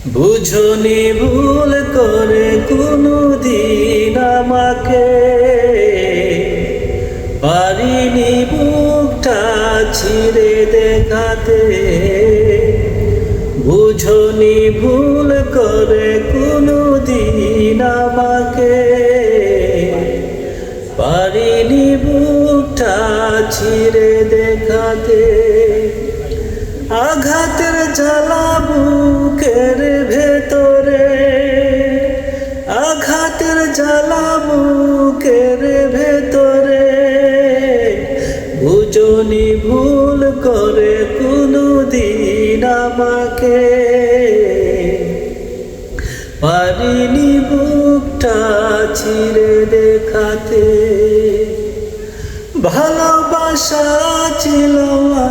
বুঝনি ভুল করে কোনদিন আমাকে, পারিনি বুকটা ছিঁড়ে দেখাতে। বুঝনি ভুল করে কোনদিন আমাকে, পারিনি বুকটা ছিঁড়ে দেখাতে। আঘাতের জ্বালা বুকের ভেতরে, আঘাতের জ্বালা বুকের ভেতরে। বুঝনি ভুল করে কোনদিন আমাকে, পারিনি বুকটা ছিঁড়ে দেখাতে। ভালোবাসা ছিল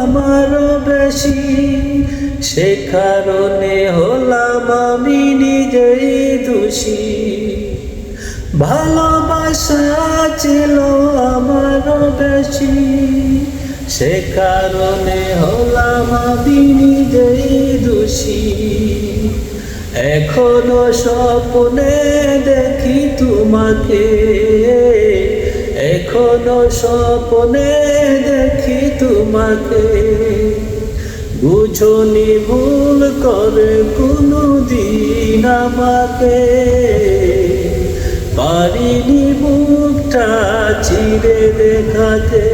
আমারও বেশি, সে কারণে হলাম আমি নিজেই দোষী। ভালোবাসা ছিল আমারও বেশি, সে কারণে হলাম আমি নিজেই দোষী। এখনো স্বপ্নে দেখি তোমাকে, এখনো স্বপ্নে দেখি তোমাকে। বুঝনি ভুল করে কোনদিন আমাকে, পারিনি বুকটা ছিঁড়ে দেখাতে।